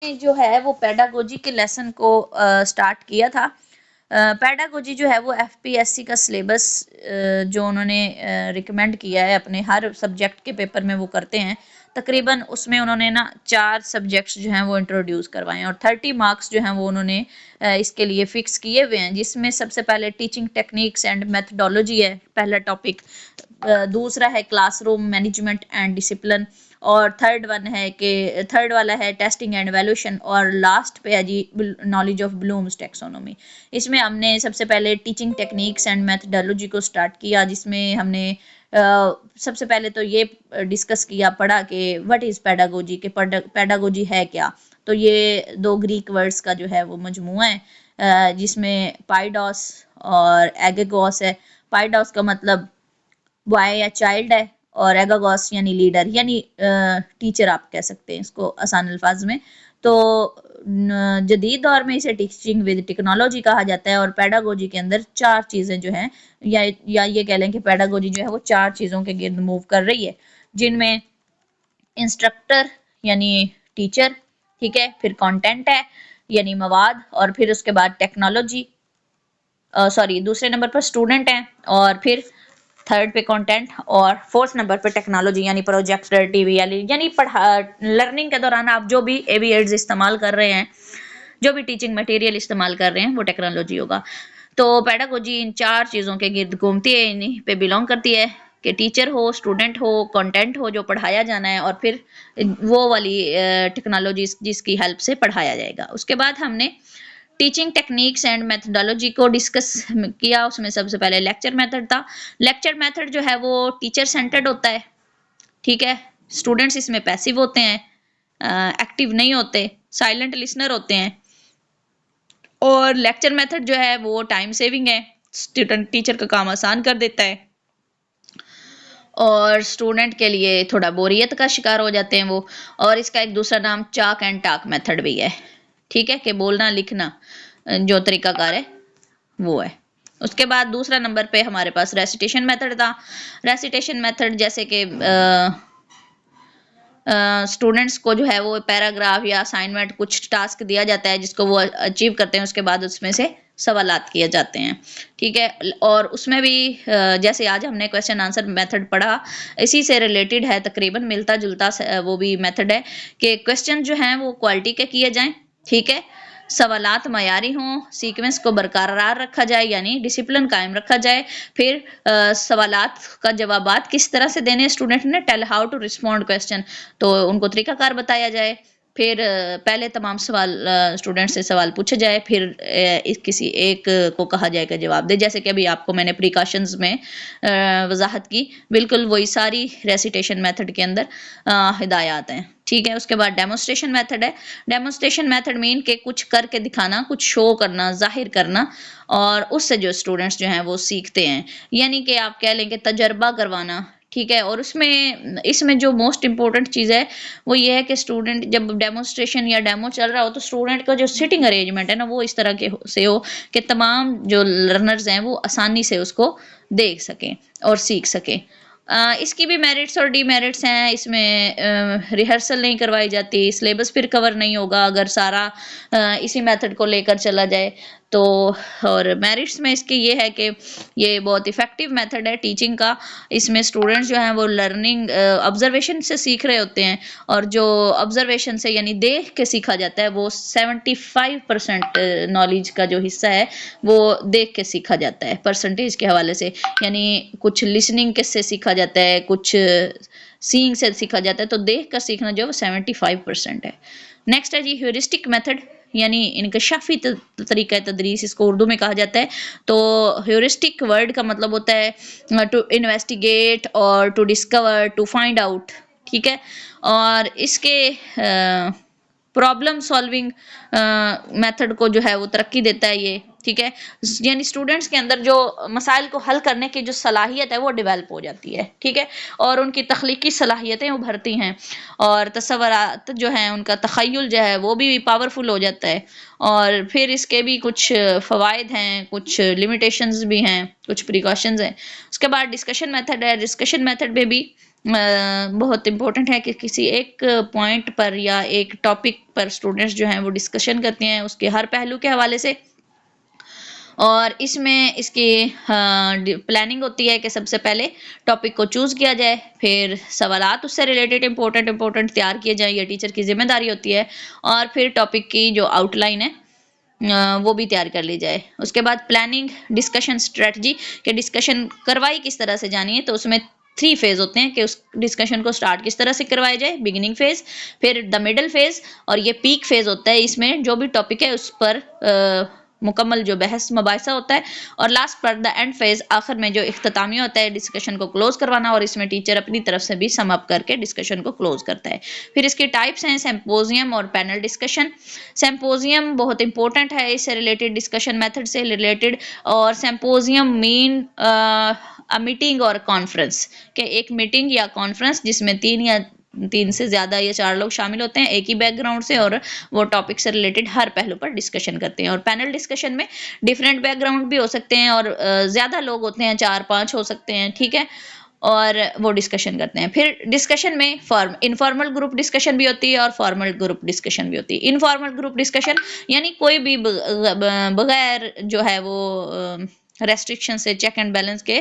जो है वो पेडागोजी के लेसन को स्टार्ट किया था। पेडागोजी जो है वो एफपीएससी का सिलेबस जो उन्होंने रिकमेंड किया है अपने हर सब्जेक्ट के पेपर में वो करते हैं। तकरीबन उसमें उन्होंने ना 4 सब्जेक्ट्स जो हैं वो इंट्रोड्यूस करवाए हैं और 30 मार्क्स जो हैं वो उन्होंने इसके लिए फिक्स किए हुए हैं, जिसमें सबसे पहले टीचिंग टेक्निक्स एंड मेथडोलॉजी है पहला टॉपिक। दूसरा है क्लासरूम मैनेजमेंट एंड डिसिप्लिन और थर्ड वाला है टेस्टिंग एंड एवेल्यूशन और लास्ट पे है जी नॉलेज ऑफ ब्लूम्स टैक्सोनॉमी। इसमें हमने सबसे पहले टीचिंग टेक्निक्स एंड मेथडोलॉजी को स्टार्ट किया, जिसमें हमने सबसे पहले तो ये डिस्कस किया पढ़ा कि व्हाट इज़ पेडागोजी के पेडागोजी है क्या। तो ये 2 ग्रीक वर्ड्स का जो है वो मजमुआ है, जिसमें पाइडोस और एगेगोस है। पाइडोस का मतलब बॉय या चाइल्ड है और एगागोस यानी लीडर यानी टीचर आप कह सकते हैं इसको आसान अल्फाज में। तो जदीद दौर में इसे टीचिंग विद टेक्नोलॉजी कहा जाता है और पेडागोजी के अंदर 4 चीज़ें जो हैं या ये कह लें कि पेडागोजी जो है वो 4 चीज़ों के गिर्द मूव कर रही है, जिनमें इंस्ट्रक्टर यानी टीचर, ठीक है, फिर कंटेंट है यानी मवाद, और फिर उसके बाद टेक्नोलॉजी सॉरी दूसरे नंबर पर स्टूडेंट हैं, और फिर थर्ड पे कंटेंट, और फोर्थ नंबर पे टेक्नोलॉजी यानी प्रोजेक्टर टीवी यानी लर्निंग के दौरान आप जो भी एवी एड्स इस्तेमाल कर रहे हैं, जो भी टीचिंग मटेरियल इस्तेमाल कर रहे हैं वो टेक्नोलॉजी होगा। तो पेडागोजी इन 4 चीज़ों के गिर्द घूमती है, इन्हीं पे बिलोंग करती है कि टीचर हो, स्टूडेंट हो, कंटेंट हो जो पढ़ाया जाना है, और फिर वो वाली टेक्नोलॉजी जिसकी हेल्प से पढ़ाया जाएगा। उसके बाद हमने टीचिंग टेक्निक्स एंड मेथडोलॉजी को डिस्कस किया। उसमें सबसे पहले लेक्चर मेथड था। लेक्चर मेथड जो है वो टीचर सेंटर्ड होता है, ठीक है। स्टूडेंट्स इसमें पैसिव होते हैं, एक्टिव नहीं होते, साइलेंट लिसनर होते हैं। और लेक्चर मेथड जो है वो टाइम सेविंग है, स्टूडेंट टीचर का काम आसान कर देता है और स्टूडेंट के लिए थोड़ा बोरियत का शिकार हो जाते हैं वो। और इसका एक दूसरा नाम चाक एंड टाक मेथड भी है, ठीक है, कि बोलना लिखना जो तरीकाकार है वो है। उसके बाद दूसरा नंबर पे हमारे पास रेसिटेशन मेथड था। रेसिटेशन मेथड जैसे कि स्टूडेंट्स को जो है वो पैराग्राफ या असाइनमेंट कुछ टास्क दिया जाता है जिसको वो अचीव करते हैं, उसके बाद उसमें से सवालात किए जाते हैं, ठीक है। और उसमें भी जैसे आज हमने क्वेश्चन आंसर मेथड पढ़ा, इसी से रिलेटेड है, तकरीबन मिलता जुलता वो भी मेथड है कि क्वेश्चन जो हैं वो क्वालिटी के किए जाएं, ठीक है, सवालात मयारी हों, सीक्वेंस को बरकरार रखा जाए यानी डिसिप्लिन कायम रखा जाए, फिर सवालात का जवाबात किस तरह से देने स्टूडेंट ने, tell how to respond question, तो उनको तरीकाकार बताया जाए। फिर पहले तमाम सवाल स्टूडेंट से सवाल पूछे जाए, फिर किसी एक को कहा जाएगा जवाब दे, जैसे कि अभी आपको मैंने प्रिकॉशंस में वजाहत की, बिल्कुल वही सारी रेसिटेशन मेथड के अंदर हिदायत हैं, ठीक है। उसके बाद डेमोस्ट्रेशन मेथड है। डेमोस्ट्रेशन मेथड मीन के कुछ करके दिखाना, कुछ शो करना, जाहिर करना, और उससे जो स्टूडेंट्स जो हैं वो सीखते हैं, यानी कि आप कह लें कि तजर्बा करवाना, ठीक है। और इसमें जो मोस्ट इम्पोर्टेंट चीज़ है वो ये है कि स्टूडेंट जब डेमोस्ट्रेशन या डेमो चल रहा हो तो स्टूडेंट का जो सिटिंग अरेंजमेंट है ना वो इस तरह के से हो कि तमाम जो लर्नर्स हैं वो आसानी से उसको देख सकें और सीख सकें। इसकी भी मेरिट्स और डीमेरिट्स हैं। इसमें रिहर्सल नहीं करवाई जाती, सिलेबस फिर कवर नहीं होगा अगर सारा इसी मेथड को लेकर चला जाए तो। और मेरिट्स में इसके ये है कि ये बहुत इफ़ेक्टिव मेथड है टीचिंग का। इसमें स्टूडेंट्स जो हैं वो लर्निंग ऑब्जर्वेशन से सीख रहे होते हैं, और जो ऑब्जर्वेशन से यानी देख के सीखा जाता है वो 75% नॉलेज का जो हिस्सा है वो देख के सीखा जाता है परसेंटेज के हवाले से, यानी कुछ लिसनिंग के से सीखा जाता है, कुछ सीइंग से सीखा जाता है, तो देख कर सीखना जो है वो 75% है। नेक्स्ट है जी ह्यूरिस्टिक मेथड, यानी इनकशाफी तरीका तदरीस, इसको उर्दू में कहा जाता है। तो ह्यूरिस्टिक वर्ड का मतलब होता है टू इन्वेस्टिगेट और to discover, to find out, ठीक है। और इसके प्रॉब्लम सॉल्विंग मेथड को जो है वो तरक्की देता है ये, ठीक है। यानी स्टूडेंट्स के अंदर जो मसाइल को हल करने की जो सलाहियत है वो डेवलप हो जाती है, ठीक है, और उनकी तख्लीकी सलाहियतें उभरती हैं, और तसव्वुरात जो हैं उनका तख़य्युल जो है वो भी पावरफुल हो जाता है। और फिर इसके भी कुछ फ़वाइद हैं, कुछ लिमिटेशंस भी हैं, कुछ प्रिकॉशंस हैं। उसके बाद डिस्कशन मेथड है। डिस्कशन मेथड में भी बहुत इम्पोर्टेंट है कि किसी एक पॉइंट पर या एक टॉपिक पर स्टूडेंट्स जो हैं वो डिस्कशन करते हैं उसके हर पहलू के हवाले से। और इसमें इसकी प्लानिंग होती है कि सबसे पहले टॉपिक को चूज़ किया जाए, फिर सवालात उससे रिलेटेड इंपॉर्टेंट तैयार किए जाए, ये टीचर की जिम्मेदारी होती है। और फिर टॉपिक की जो आउटलाइन है वो भी तैयार कर ली जाए। उसके बाद प्लानिंग, डिस्कशन, स्ट्रेटजी के डिस्कशन करवाई किस तरह से जानी है, तो उसमें 3 फेज होते हैं कि उस डिस्कशन को स्टार्ट किस तरह से करवाया जाए, बिगिनिंग फेज, फिर द मिडल फेज और ये पीक फेज होता है। इसमें जो भी टॉपिक है उस पर मुकम्मल जो बहस मुबाहिसा होता है, और लास्ट पर द एंड फेज, आखिर में जो इख्तितामिया होता है डिस्कशन को क्लोज करवाना, और इसमें टीचर अपनी तरफ से भी सम अप करके डिस्कशन को क्लोज करता है। फिर इसकी टाइप्स हैं सिंपोजियम और पैनल डिस्कशन। सिंपोजियम बहुत इंपॉर्टेंट है, इससे रिलेटेड डिस्कशन मेथड से रिलेटेड। और सिंपोजियम मीन मीटिंग और कॉन्फ्रेंस के एक मीटिंग या कॉन्फ्रेंस जिसमें 3 से ज़्यादा या 4 लोग शामिल होते हैं एक ही बैकग्राउंड से, और वो टॉपिक से रिलेटेड हर पहलू पर डिस्कशन करते हैं। और पैनल डिस्कशन में डिफरेंट बैकग्राउंड भी हो सकते हैं और ज़्यादा लोग होते हैं, 4-5 हो सकते हैं, ठीक है, और वो डिस्कशन करते हैं। फिर डिस्कशन में इनफॉर्मल ग्रुप डिस्कशन भी होती है और फॉर्मल ग्रुप डिस्कशन भी होती है। इनफॉर्मल ग्रुप डिस्कशन यानी कोई भी बगैर जो है वो रेस्ट्रिक्शन से, चेक एंड बैलेंस के,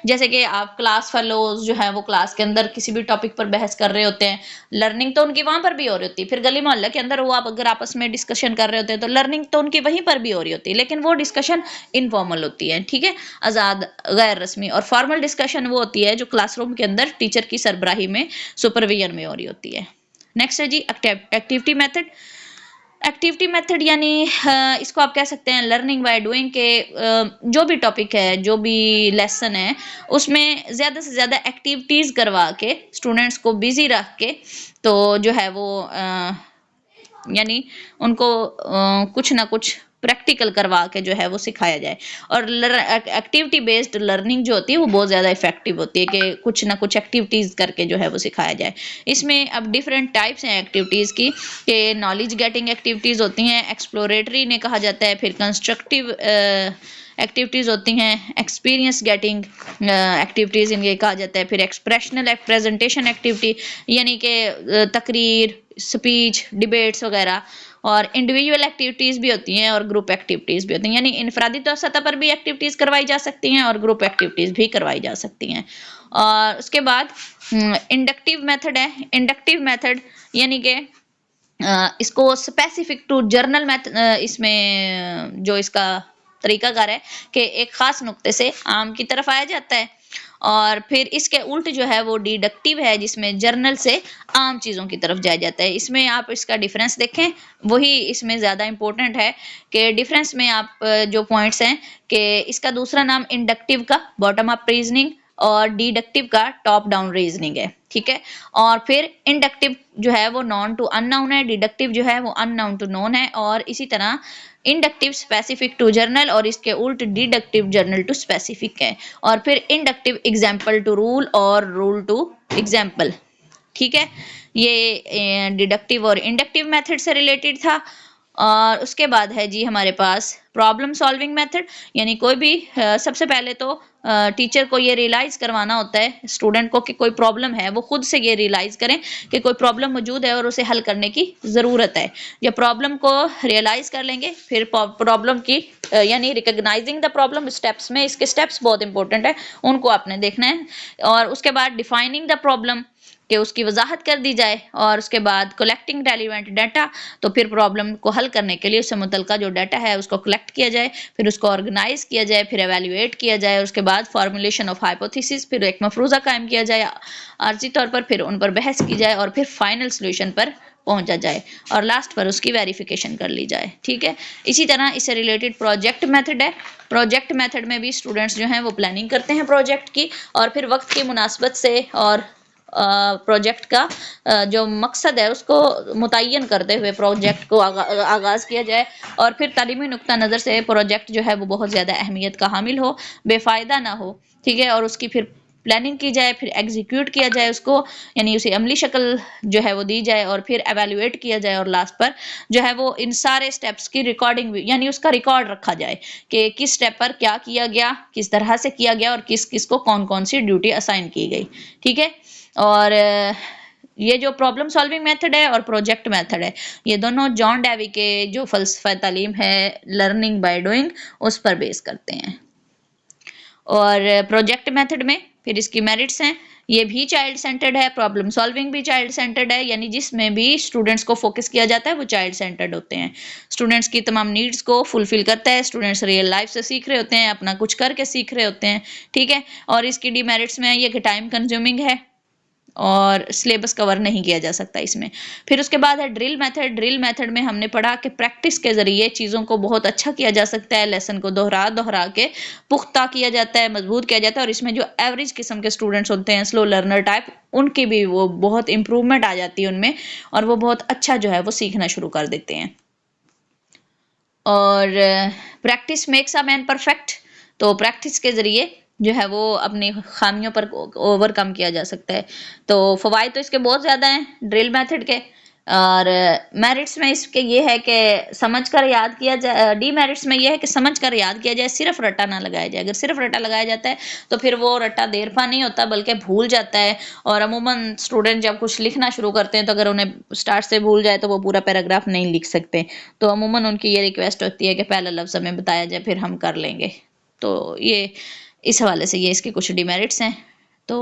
जैसे कि आप क्लास फेलोज जो है वो क्लास के अंदर किसी भी टॉपिक पर बहस कर रहे होते हैं, लर्निंग तो उनकी वहां पर भी हो रही होती है। फिर गली मोहल्ले के अंदर वो आप अगर आपस में डिस्कशन कर रहे होते हैं तो लर्निंग तो उनकी वहीं पर भी हो रही होती है, लेकिन वो डिस्कशन इनफॉर्मल होती है, ठीक है, आज़ाद गैर रस्मी। और फॉर्मल डिस्कशन वो होती है जो क्लासरूम के अंदर टीचर की सरबराही में, सुपरविजन में हो रही होती है। नेक्स्ट है जी एक्टिविटी मेथड। एक्टिविटी मेथड यानी इसको आप कह सकते हैं लर्निंग बाय डूइंग के, जो भी टॉपिक है, जो भी लेसन है, उसमें ज़्यादा से ज़्यादा एक्टिविटीज़ करवा के स्टूडेंट्स को बिजी रख के, तो जो है वो यानी उनको कुछ ना कुछ प्रैक्टिकल करवा के जो है वो सिखाया जाए। और एक्टिविटी बेस्ड लर्निंग जो होती है वो बहुत ज़्यादा इफेक्टिव होती है कि कुछ ना कुछ एक्टिविटीज़ करके जो है वो सिखाया जाए। इसमें अब डिफरेंट टाइप्स हैं एक्टिविटीज़ की, कि नॉलेज गेटिंग एक्टिविटीज़ होती हैं, एक्सप्लोरेटरी ने कहा जाता है, फिर कंस्ट्रक्टिव एक्टिविटीज़ होती हैं, एक्सपीरियंस गेटिंग एक्टिविटीज़ इनके कहा जाता है, फिर एक्सप्रेशनल प्रेजेंटेशन एक्टिविटी यानी कि तकरीर, स्पीच, डिबेट्स वगैरह, और इंडिविजुअल एक्टिविटीज़ भी होती हैं और ग्रुप एक्टिविटीज़ भी होती हैं, यानी इनफरादी तौर सतह पर भी एक्टिविटीज़ करवाई जा सकती हैं और ग्रुप एक्टिविटीज़ भी करवाई जा सकती हैं। और उसके बाद इंडक्टिव मेथड है। इंडक्टिव मेथड यानी कि इसको स्पेसिफिक टू जर्नल मेथड, इसमें जो इसका तरीकाकार है कि एक खास नुक्ते से आम की तरफ आया जाता है, और फिर इसके उल्ट जो है वो डिडक्टिव है जिसमें जर्नल से आम चीज़ों की तरफ जाया जाता है। इसमें आप इसका डिफरेंस देखें, वही इसमें ज़्यादा इंपॉर्टेंट है कि डिफरेंस में आप जो पॉइंट्स हैं कि इसका दूसरा नाम इंडक्टिव का बॉटम अप रीजनिंग और डिडक्टिव का टॉप डाउन रीजनिंग है, ठीक है। और फिर इंडक्टिव जो है वो नॉन टू अननाउन है, डिडक्टिव जो है वो अननाउन टू नोन है, और इसी तरह इंडक्टिव स्पेसिफिक टू जर्नल और इसके उल्ट डिडक्टिव जर्नल टू स्पेसिफिक है। और फिर इंडक्टिव एग्जाम्पल टू रूल और रूल टू एग्जाम्पल, ठीक है। ये डिडक्टिव और इंडक्टिव मेथड से रिलेटेड था। और उसके बाद है जी हमारे पास प्रॉब्लम सॉल्विंग मेथड, यानी कोई भी सबसे पहले तो टीचर को ये रियलाइज करवाना होता है स्टूडेंट को कि कोई प्रॉब्लम है, वो खुद से ये रियलाइज करें कि कोई प्रॉब्लम मौजूद है और उसे हल करने की ज़रूरत है। जब प्रॉब्लम को रियलाइज कर लेंगे, फिर प्रॉब्लम की यानी रिकग्नाइजिंग द प्रॉब्लम स्टेप्स में, इसके स्टेप्स बहुत इंपॉर्टेंट है, उनको आपने देखना है। और उसके बाद डिफाइनिंग द प्रॉब्लम, कि उसकी वजाहत कर दी जाए, और उसके बाद कलेक्टिंग रेलिवेंट डाटा, तो फिर प्रॉब्लम को हल करने के लिए उससे मुतल्लिका जो डाटा है उसको कलेक्ट किया जाए, फिर उसको ऑर्गेनाइज किया जाए, फिर एवेल्युएट किया जाए, उसके बाद फॉर्मुलेशन ऑफ हाइपोथेसिस, फिर एक मफरूज़ा कायम किया जाए आर्जी तौर पर, फिर उन पर बहस की जाए और फिर फाइनल सोल्यूशन पर पहुंचा जाए, और लास्ट पर उसकी वेरिफिकेशन कर ली जाए, ठीक है। इसी तरह इससे रिलेटेड प्रोजेक्ट मेथड है। प्रोजेक्ट मेथड में भी स्टूडेंट्स जो हैं वो प्लानिंग करते हैं प्रोजेक्ट की, और फिर वक्त की मुनासबत से और प्रोजेक्ट का जो मकसद है उसको मुतय्यन करते हुए प्रोजेक्ट को आगाज़ किया जाए, और फिर तालीमी नुक्ता नज़र से प्रोजेक्ट जो है वो बहुत ज़्यादा अहमियत का हामिल हो, बेफ़ायदा ना हो, ठीक है, और उसकी फिर प्लानिंग की जाए, फिर एग्जीक्यूट किया जाए उसको, यानी उसे अमली शक्ल जो है वो दी जाए, और फिर एवेल्युएट किया जाए, और लास्ट पर जो है वो इन सारे स्टेप्स की रिकॉर्डिंग भी, यानी उसका रिकॉर्ड रखा जाए कि किस स्टेप पर क्या किया गया, किस तरह से किया गया, और किस किस को कौन कौन सी ड्यूटी असाइन की गई, ठीक है। और ये जो प्रॉब्लम सॉल्विंग मेथड है और प्रोजेक्ट मेथड है, ये दोनों जॉन डेवी के जो फ़लसफ़ा तालीम है लर्निंग बाय डूइंग उस पर बेस करते हैं। और प्रोजेक्ट मेथड में फिर इसकी मेरिट्स हैं, ये भी चाइल्ड सेंटर्ड है, प्रॉब्लम सॉल्विंग भी चाइल्ड सेंटर्ड है, यानी जिसमें भी स्टूडेंट्स को फोकस किया जाता है वो चाइल्ड सेंटर्ड होते हैं। स्टूडेंट्स की तमाम नीड्स को फुलफिल करता है, स्टूडेंट्स रियल लाइफ से सीख रहे होते हैं, अपना कुछ करके सीख रहे होते हैं, ठीक है। और इसकी डीमेरिट्स में ये कि टाइम कंज्यूमिंग है और सिलेबस कवर नहीं किया जा सकता इसमें। फिर उसके बाद है ड्रिल मेथड। ड्रिल मेथड में हमने पढ़ा कि प्रैक्टिस के ज़रिए चीज़ों को बहुत अच्छा किया जा सकता है, लेसन को दोहरा दोहरा के पुख्ता किया जाता है, मजबूत किया जाता है। और इसमें जो एवरेज किस्म के स्टूडेंट्स होते हैं, स्लो लर्नर टाइप, उनकी भी वो बहुत इंप्रूवमेंट आ जाती है उनमें, और वो बहुत अच्छा जो है वो सीखना शुरू कर देते हैं। और practice makes a man perfect, तो प्रैक्टिस के ज़रिए जो है वो अपनी खामियों पर ओवरकम किया जा सकता है। तो फ़वाइद तो इसके बहुत ज़्यादा हैं ड्रिल मेथड के। और मेरिट्स में इसके ये है कि समझ कर याद किया जाए, डीमेरिट्स में ये है कि समझ कर याद किया जाए, सिर्फ रट्टा ना लगाया जाए। अगर सिर्फ रट्टा लगाया जाता है तो फिर वो रट्टा देर पा नहीं होता बल्कि भूल जाता है। और अमूमन स्टूडेंट जब कुछ लिखना शुरू करते हैं तो अगर उन्हें स्टार्ट से भूल जाए तो वो पूरा पैराग्राफ नहीं लिख सकते। तो अमूमन उनकी ये रिक्वेस्ट होती है कि पहला लफ्ज़ हमें बताया जाए फिर हम कर लेंगे। तो ये इस हवाले से ये इसके कुछ डिमेरिट्स हैं। तो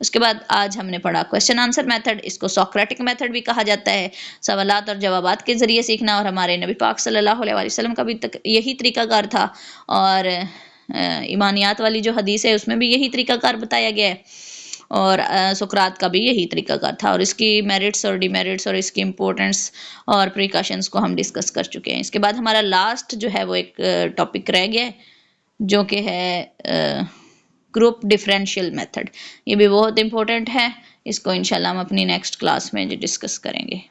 उसके बाद आज हमने पढ़ा क्वेश्चन आंसर मेथड, इसको सोक्रेटिक मेथड भी कहा जाता है, सवालात और जवाबात के ज़रिए सीखना। और हमारे नबी पाक सल्लल्लाहु अलैहि वसल्लम का भी यही तरीकाकार था। और ईमानियात वाली जो हदीस है उसमें भी यही तरीकाकार बताया गया है। और सुकरात का भी यही तरीकाकार था। और इसकी मेरिट्स और डिमेरिट्स और इसकी इम्पोर्टेंस और प्रिकॉशंस को हम डिस्कस कर चुके हैं। इसके बाद हमारा लास्ट जो है वो एक टॉपिक रह गया है जो कि है ग्रुप डिफरेंशियल मेथड। ये भी बहुत इंपॉर्टेंट है, इसको इंशाल्लाह हम अपनी नेक्स्ट क्लास में डिस्कस करेंगे।